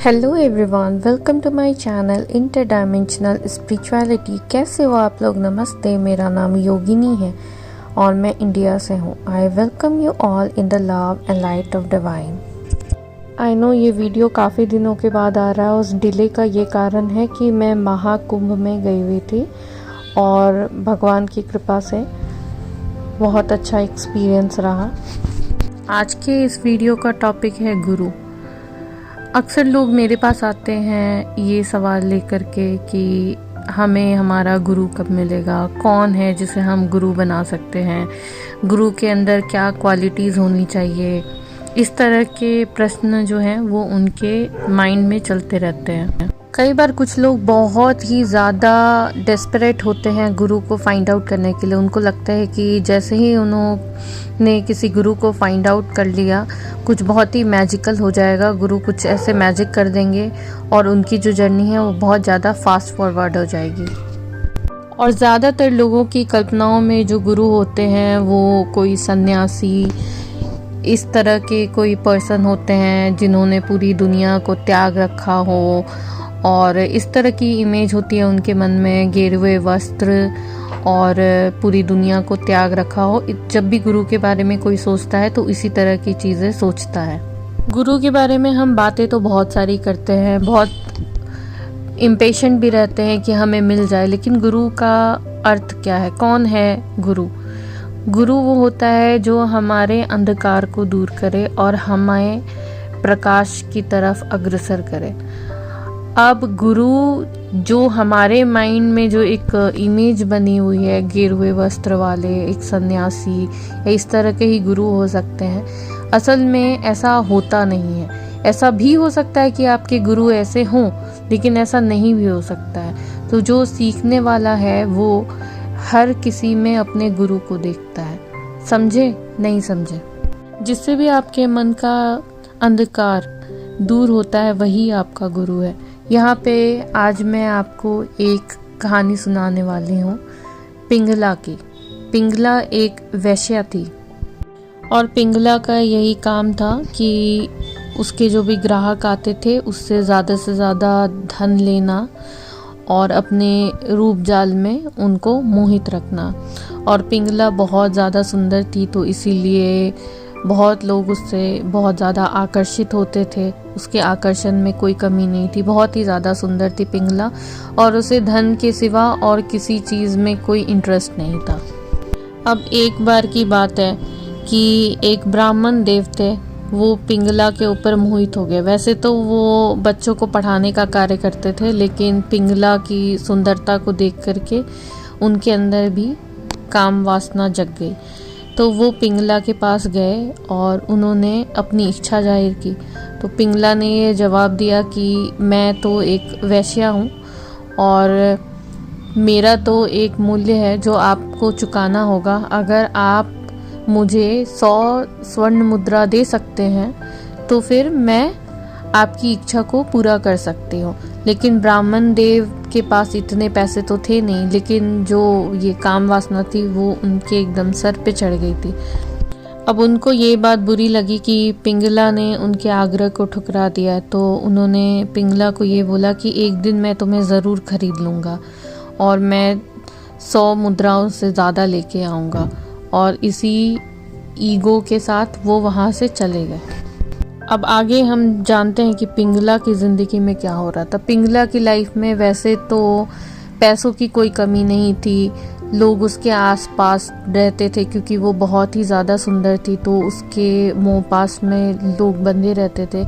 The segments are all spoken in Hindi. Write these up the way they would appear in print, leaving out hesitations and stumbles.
Hello everyone, welcome to my channel interdimensional spirituality. कैसे हो आप लोग? नमस्ते, मेरा नाम योगिनी है और मैं इंडिया से हूँ। I welcome you all in the love and light of divine. I know ये वीडियो काफ़ी दिनों के बाद आ रहा है। उस डिले का ये कारण है कि मैं महाकुंभ में गई हुई थी और भगवान की कृपा से बहुत अच्छा एक्सपीरियंस रहा। आज के इस वीडियो का टॉपिक है गुरु। अक्सर लोग मेरे पास आते हैं ये सवाल लेकर के कि हमें हमारा गुरु कब मिलेगा, कौन है जिसे हम गुरु बना सकते हैं, गुरु के अंदर क्या क्वालिटीज़ होनी चाहिए। इस तरह के प्रश्न जो हैं वो उनके माइंड में चलते रहते हैं। कई बार कुछ लोग बहुत ही ज़्यादा डेस्परेट होते हैं गुरु को फाइंड आउट करने के लिए। उनको लगता है कि जैसे ही उन्होंने किसी गुरु को फाइंड आउट कर लिया, कुछ बहुत ही मैजिकल हो जाएगा, गुरु कुछ ऐसे मैजिक कर देंगे और उनकी जो जर्नी है वो बहुत ज़्यादा फास्ट फॉरवर्ड हो जाएगी। और ज़्यादातर लोगों की कल्पनाओं में जो गुरु होते हैं वो कोई सन्यासी, इस तरह के कोई पर्सन होते हैं जिन्होंने पूरी दुनिया को त्याग रखा हो, और इस तरह की इमेज होती है उनके मन में, गेरुए वस्त्र और पूरी दुनिया को त्याग रखा हो। जब भी गुरु के बारे में कोई सोचता है तो इसी तरह की चीज़ें सोचता है। गुरु के बारे में हम बातें तो बहुत सारी करते हैं, बहुत इम्पेशेंट भी रहते हैं कि हमें मिल जाए, लेकिन गुरु का अर्थ क्या है? कौन है गुरु? गुरु वो होता है जो हमारे अंधकार को दूर करे और हमें प्रकाश की तरफ अग्रसर करे। अब गुरु जो हमारे माइंड में जो एक इमेज बनी हुई है, गेरुए वस्त्र वाले, एक सन्यासी या इस तरह के ही गुरु हो सकते हैं, असल में ऐसा होता नहीं है। ऐसा भी हो सकता है कि आपके गुरु ऐसे हों, लेकिन ऐसा नहीं भी हो सकता है। तो जो सीखने वाला है वो हर किसी में अपने गुरु को देखता है। समझे नहीं समझे? जिससे भी आपके मन का अंधकार दूर होता है वही आपका गुरु है। यहाँ पे आज मैं आपको एक कहानी सुनाने वाली हूँ पिंगला की। पिंगला एक वेश्या थी और पिंगला का यही काम था कि उसके जो भी ग्राहक आते थे उससे ज़्यादा से ज़्यादा धन लेना और अपने रूप जाल में उनको मोहित रखना। और पिंगला बहुत ज़्यादा सुंदर थी, तो इसीलिए बहुत लोग उससे बहुत ज़्यादा आकर्षित होते थे। उसके आकर्षण में कोई कमी नहीं थी, बहुत ही ज़्यादा सुंदर थी पिंगला, और उसे धन के सिवा और किसी चीज़ में कोई इंटरेस्ट नहीं था। अब एक बार की बात है कि एक ब्राह्मण देव थे, वो पिंगला के ऊपर मोहित हो गए। वैसे तो वो बच्चों को पढ़ाने का कार्य करते थे, लेकिन पिंगला की सुंदरता को देख करके उनके अंदर भी काम वासना जग गई। तो वो पिंगला के पास गए और उन्होंने अपनी इच्छा जाहिर की। तो पिंगला ने ये जवाब दिया कि मैं तो एक वेश्या हूँ और मेरा तो एक मूल्य है जो आपको चुकाना होगा। अगर आप मुझे 100 स्वर्ण मुद्रा दे सकते हैं तो फिर मैं आपकी इच्छा को पूरा कर सकती हूँ। लेकिन ब्राह्मण देव के पास इतने पैसे तो थे नहीं, लेकिन जो ये काम वासना थी वो उनके एकदम सर पे चढ़ गई थी। अब उनको ये बात बुरी लगी कि पिंगला ने उनके आग्रह को ठुकरा दिया, तो उन्होंने पिंगला को ये बोला कि एक दिन मैं तुम्हें ज़रूर खरीद लूँगा और मैं 100 मुद्राओं से ज़्यादा लेके आऊँगा। और इसी ईगो के साथ वो वहाँ से चले गए। अब आगे हम जानते हैं कि पिंगला की ज़िंदगी में क्या हो रहा था। पिंगला की लाइफ में वैसे तो पैसों की कोई कमी नहीं थी, लोग उसके आसपास रहते थे क्योंकि वो बहुत ही ज़्यादा सुंदर थी, तो उसके मोह पास में लोग बंधे रहते थे।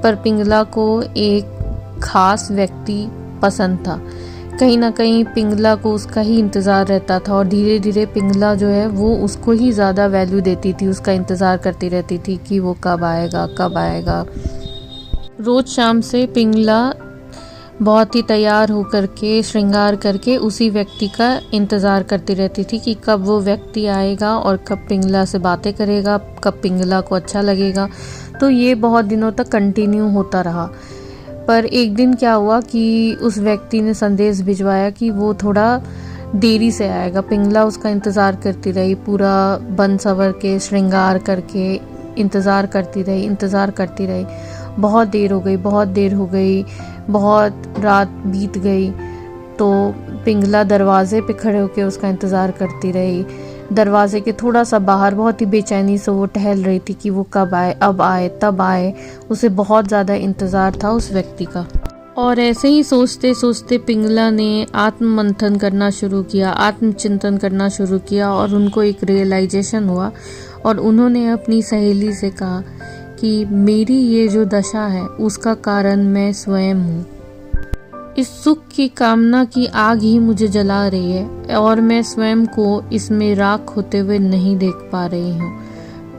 पर पिंगला को एक खास व्यक्ति पसंद था। कहीं ना कहीं पिंगला को उसका ही इंतज़ार रहता था और धीरे धीरे पिंगला जो है वो उसको ही ज़्यादा वैल्यू देती थी, उसका इंतज़ार करती रहती थी कि वो कब आएगा कब आएगा। रोज़ शाम से पिंगला बहुत ही तैयार होकर के, श्रृंगार करके उसी व्यक्ति का इंतज़ार करती रहती थी कि कब वो व्यक्ति आएगा और कब पिंगला से बातें करेगा, कब पिंगला को अच्छा लगेगा। तो ये बहुत दिनों तक कंटिन्यू होता रहा। पर एक दिन क्या हुआ कि उस व्यक्ति ने संदेश भिजवाया कि वो थोड़ा देरी से आएगा। पिंगला उसका इंतज़ार करती रही, पूरा बन सवर के श्रृंगार करके इंतज़ार करती रही। बहुत देर हो गई, बहुत देर हो गई, बहुत रात बीत गई। तो पिंगला दरवाजे पे खड़े होकर उसका इंतज़ार करती रही। दरवाजे के थोड़ा सा बाहर बहुत ही बेचैनी से वो टहल रही थी कि वो कब आए, अब आए, तब आए। उसे बहुत ज़्यादा इंतज़ार था उस व्यक्ति का। और ऐसे ही सोचते सोचते पिंगला ने आत्म मंथन करना शुरू किया, आत्मचिंतन करना शुरू किया और उनको एक रियलाइजेशन हुआ। और उन्होंने अपनी सहेली से कहा कि मेरी ये जो दशा है उसका कारण मैं स्वयं हूँ। इस सुख की कामना की आग ही मुझे जला रही है और मैं स्वयं को इसमें राख होते हुए नहीं देख पा रही हूँ।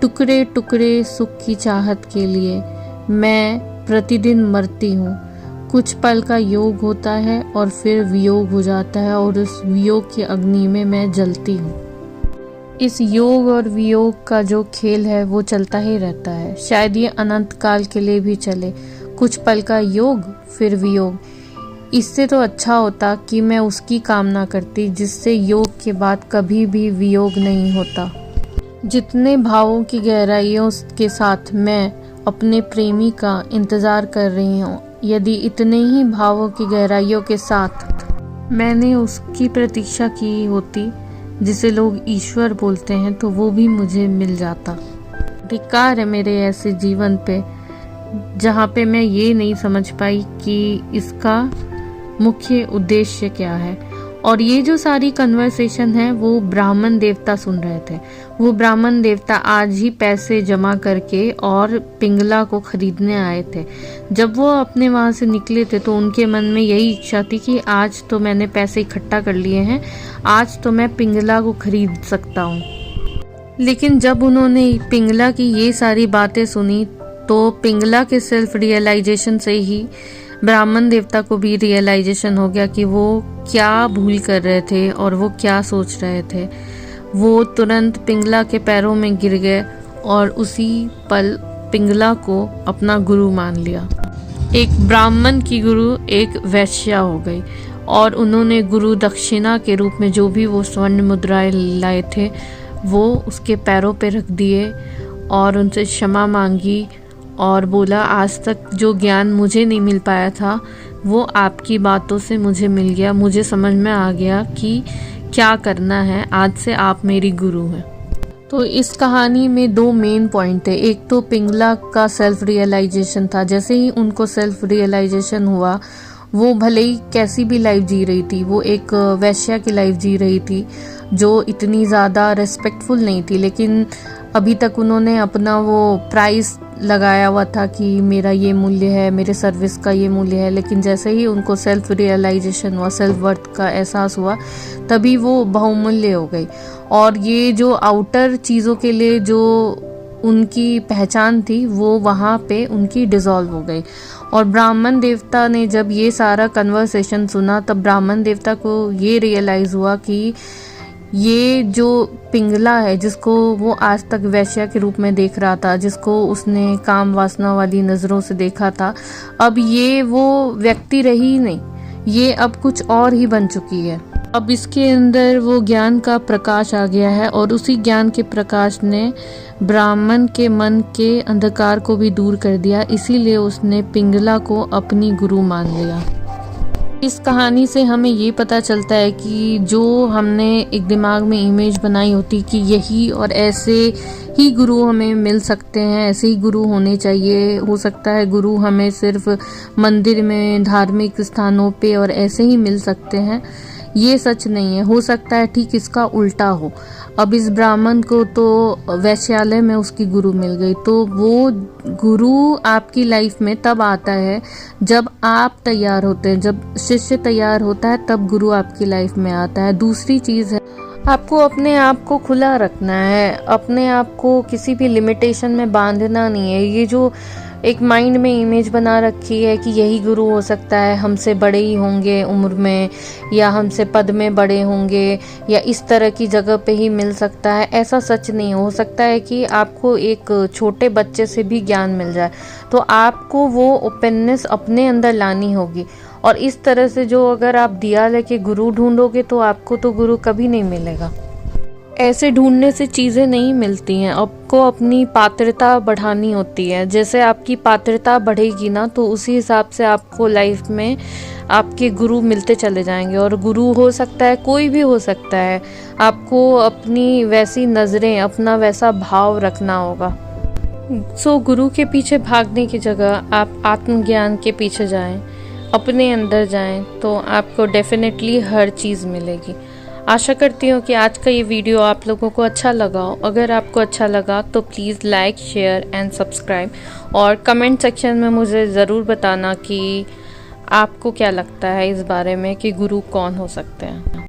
टुकड़े टुकड़े सुख की चाहत के लिए मैं प्रतिदिन मरती हूँ। कुछ पल का योग होता है और फिर वियोग हो जाता है और उस वियोग की अग्नि में मैं जलती हूँ। इस योग और वियोग का जो खेल है वो चलता ही रहता है। शायद ये अनंत काल के लिए भी चले। कुछ पल का योग फिर वियोग। इससे तो अच्छा होता कि मैं उसकी कामना करती जिससे योग के बाद कभी भी वियोग नहीं होता। जितने भावों की गहराइयों के साथ मैं अपने प्रेमी का इंतज़ार कर रही हूँ, यदि इतने ही भावों की गहराइयों के साथ मैंने उसकी प्रतीक्षा की होती जिसे लोग ईश्वर बोलते हैं, तो वो भी मुझे मिल जाता। धिक्कार है मेरे ऐसे जीवन पे जहाँ पे मैं ये नहीं समझ पाई कि इसका मुख्य उद्देश्य क्या है। और ये जो सारी कन्वर्सेशन है वो ब्राह्मण देवता सुन रहे थे। वो ब्राह्मण देवता आज ही पैसे जमा करके और पिंगला को खरीदने आए थे। जब वो अपने वहाँ से निकले थे तो उनके मन में यही इच्छा थी कि आज तो मैंने पैसे इकट्ठा कर लिए हैं, आज तो मैं पिंगला को खरीद सकता हूँ। लेकिन जब उन्होंने पिंगला की ये सारी बातें सुनी तो पिंगला के सेल्फ रियलाइजेशन से ही ब्राह्मण देवता को भी रियलाइजेशन हो गया कि वो क्या भूल कर रहे थे और वो क्या सोच रहे थे। वो तुरंत पिंगला के पैरों में गिर गए और उसी पल पिंगला को अपना गुरु मान लिया। एक ब्राह्मण की गुरु एक वैश्या हो गई और उन्होंने गुरु दक्षिणा के रूप में जो भी वो स्वर्ण मुद्राएं लाए थे वो उसके पैरों पे रख दिए और उनसे क्षमा मांगी और बोला, आज तक जो ज्ञान मुझे नहीं मिल पाया था वो आपकी बातों से मुझे मिल गया। मुझे समझ में आ गया कि क्या करना है। आज से आप मेरी गुरु हैं। तो इस कहानी में दो मेन पॉइंट थे। एक तो पिंगला का सेल्फ रियलाइजेशन था। जैसे ही उनको सेल्फ रियलाइजेशन हुआ, वो भले ही कैसी भी लाइफ जी रही थी, वो एक वैश्या की लाइफ जी रही थी जो इतनी ज़्यादा रेस्पेक्टफुल नहीं थी, लेकिन अभी तक उन्होंने अपना वो प्राइस लगाया हुआ था कि मेरा ये मूल्य है, मेरे सर्विस का ये मूल्य है। लेकिन जैसे ही उनको सेल्फ रियलाइजेशन हुआ, सेल्फ वर्थ का एहसास हुआ, तभी वो बहुमूल्य हो गई। और ये जो आउटर चीज़ों के लिए जो उनकी पहचान थी वो वहाँ पे उनकी डिसॉल्व हो गई। और ब्राह्मण देवता ने जब ये सारा कन्वर्सेशन सुना तब ब्राह्मण देवता को ये रियलाइज़ हुआ कि ये जो पिंगला है जिसको वो आज तक वैश्या के रूप में देख रहा था, जिसको उसने काम वासना वाली नज़रों से देखा था, अब ये वो व्यक्ति रही नहीं, ये अब कुछ और ही बन चुकी है। अब इसके अंदर वो ज्ञान का प्रकाश आ गया है और उसी ज्ञान के प्रकाश ने ब्राह्मण के मन के अंधकार को भी दूर कर दिया। इसीलिए उसने पिंगला को अपनी गुरु मान लिया। इस कहानी से हमें ये पता चलता है कि जो हमने एक दिमाग में इमेज बनाई होती कि यही और ऐसे ही गुरु हमें मिल सकते हैं, ऐसे ही गुरु होने चाहिए, हो सकता है गुरु हमें सिर्फ मंदिर में, धार्मिक स्थानों पे और ऐसे ही मिल सकते हैं, ये सच नहीं है। हो सकता है ठीक इसका उल्टा हो। अब इस ब्राह्मण को तो वैश्यालय में उसकी गुरु मिल गई, तो वो गुरु आपकी लाइफ में तब आता है जब आप तैयार होते हैं, जब शिष्य तैयार होता है तब गुरु आपकी लाइफ में आता है। दूसरी चीज़ है, आपको अपने आप को खुला रखना है, अपने आप को किसी भी लिमिटेशन में बांधना नहीं है। ये जो एक माइंड में इमेज बना रखी है कि यही गुरु हो सकता है, हमसे बड़े ही होंगे उम्र में या हमसे पद में बड़े होंगे या इस तरह की जगह पे ही मिल सकता है, ऐसा सच नहीं हो सकता है कि आपको एक छोटे बच्चे से भी ज्ञान मिल जाए। तो आपको वो ओपननेस अपने अंदर लानी होगी और इस तरह से जो अगर आप दिया लेके गुरु ढूंढोगे तो आपको तो गुरु कभी नहीं मिलेगा। ऐसे ढूंढने से चीज़ें नहीं मिलती हैं, आपको अपनी पात्रता बढ़ानी होती है। जैसे आपकी पात्रता बढ़ेगी ना, तो उसी हिसाब से आपको लाइफ में आपके गुरु मिलते चले जाएंगे। और गुरु हो सकता है कोई भी हो सकता है, आपको अपनी वैसी नज़रें, अपना वैसा भाव रखना होगा। सो गुरु के पीछे भागने की जगह आप आत्मज्ञान के पीछे जाएं, अपने अंदर जाएं, तो आपको डेफिनेटली हर चीज़ मिलेगी। आशा करती हूँ कि आज का ये वीडियो आप लोगों को अच्छा लगा हो। अगर आपको अच्छा लगा तो please like, share and subscribe, और कमेंट सेक्शन में मुझे ज़रूर बताना कि आपको क्या लगता है इस बारे में कि गुरु कौन हो सकते हैं।